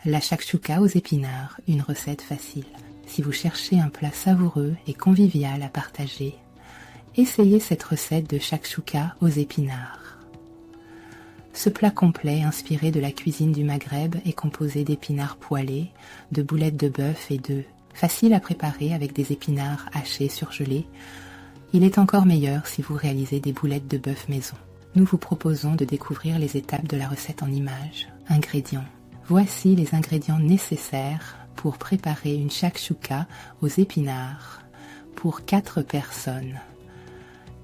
La shakshuka aux épinards, une recette facile. Si vous cherchez un plat savoureux et convivial à partager, essayez cette recette de shakshuka aux épinards. Ce plat complet, inspiré de la cuisine du Maghreb, est composé d'épinards poêlés, de boulettes de bœuf et d'œufs. Facile à préparer avec des épinards hachés surgelés. Il est encore meilleur si vous réalisez des boulettes de bœuf maison. Nous vous proposons de découvrir les étapes de la recette en images. Ingrédients. Voici les ingrédients nécessaires pour préparer une shakshuka aux épinards pour 4 personnes.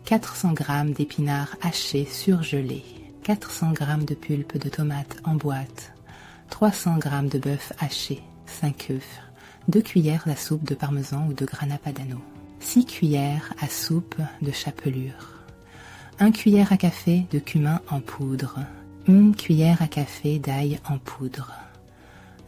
400 g d'épinards hachés surgelés, 400 g de pulpe de tomate en boîte, 300 g de bœuf haché, 5 œufs, 2 cuillères à soupe de parmesan ou de grana padano, 6 cuillères à soupe de chapelure, 1 cuillère à café de cumin en poudre, 1 cuillère à café d'ail en poudre,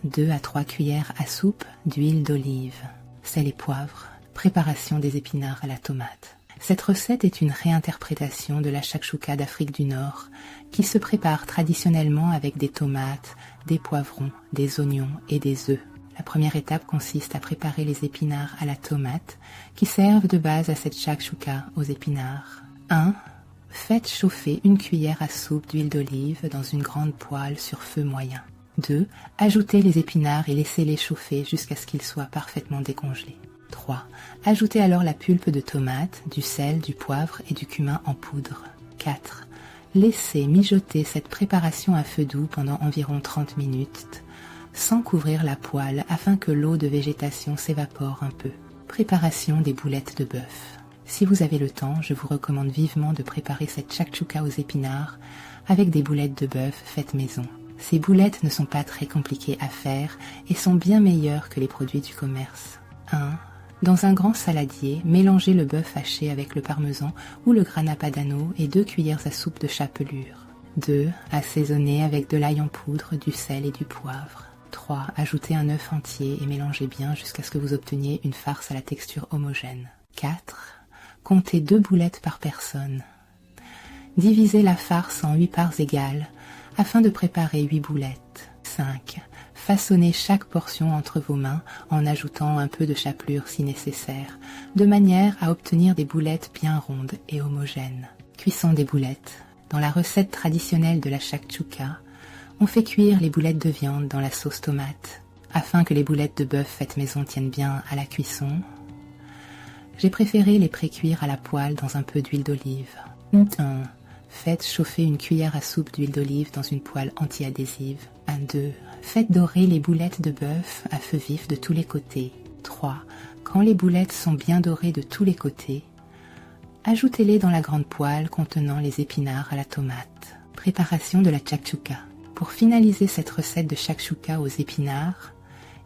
2 à 3 cuillères à soupe d'huile d'olive, sel et poivre, préparation des épinards à la tomate. Cette recette est une réinterprétation de la shakshuka d'Afrique du Nord qui se prépare traditionnellement avec des tomates, des poivrons, des oignons et des œufs. La première étape consiste à préparer les épinards à la tomate qui servent de base à cette shakshuka aux épinards. 1. Faites chauffer 1 cuillère à soupe d'huile d'olive dans une grande poêle sur feu moyen. 2. Ajoutez les épinards et laissez-les chauffer jusqu'à ce qu'ils soient parfaitement décongelés. 3. Ajoutez alors la pulpe de tomate, du sel, du poivre et du cumin en poudre. 4. Laissez mijoter cette préparation à feu doux pendant environ 30 minutes, sans couvrir la poêle afin que l'eau de végétation s'évapore un peu. Préparation des boulettes de bœuf. Si vous avez le temps, je vous recommande vivement de préparer cette shakshuka aux épinards avec des boulettes de bœuf faites maison. Ces boulettes ne sont pas très compliquées à faire et sont bien meilleures que les produits du commerce. 1. Dans un grand saladier, mélangez le bœuf haché avec le parmesan ou le grana padano et 2 cuillères à soupe de chapelure. 2. Assaisonnez avec de l'ail en poudre, du sel et du poivre. 3. Ajoutez un œuf entier et mélangez bien jusqu'à ce que vous obteniez une farce à la texture homogène. 4. Comptez 2 boulettes par personne. Divisez la farce en 8 parts égales afin de préparer 8 boulettes. 5. Façonnez chaque portion entre vos mains en ajoutant un peu de chapelure si nécessaire, de manière à obtenir des boulettes bien rondes et homogènes. Cuisson des boulettes. Dans la recette traditionnelle de la shakshuka, on fait cuire les boulettes de viande dans la sauce tomate. Afin que les boulettes de bœuf faites maison tiennent bien à la cuisson, j'ai préféré les pré-cuire à la poêle dans un peu d'huile d'olive. 1. Faites chauffer 1 cuillère à soupe d'huile d'olive dans une poêle anti-adhésive. 2. Faites dorer les boulettes de bœuf à feu vif de tous les côtés. 3. Quand les boulettes sont bien dorées de tous les côtés, ajoutez-les dans la grande poêle contenant les épinards à la tomate. Préparation de la shakshuka. Pour finaliser cette recette de shakshuka aux épinards,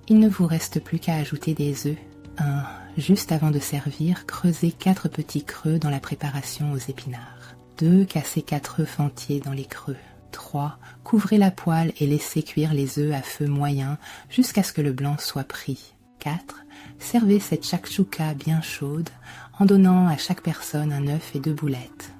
il ne vous reste plus qu'à ajouter des œufs. 1. Juste avant de servir, creusez 4 petits creux dans la préparation aux épinards. 2. Cassez 4 œufs entiers dans les creux. 3. Couvrez la poêle et laissez cuire les œufs à feu moyen jusqu'à ce que le blanc soit pris. 4. Servez cette shakshuka bien chaude en donnant à chaque personne un œuf et 2 boulettes.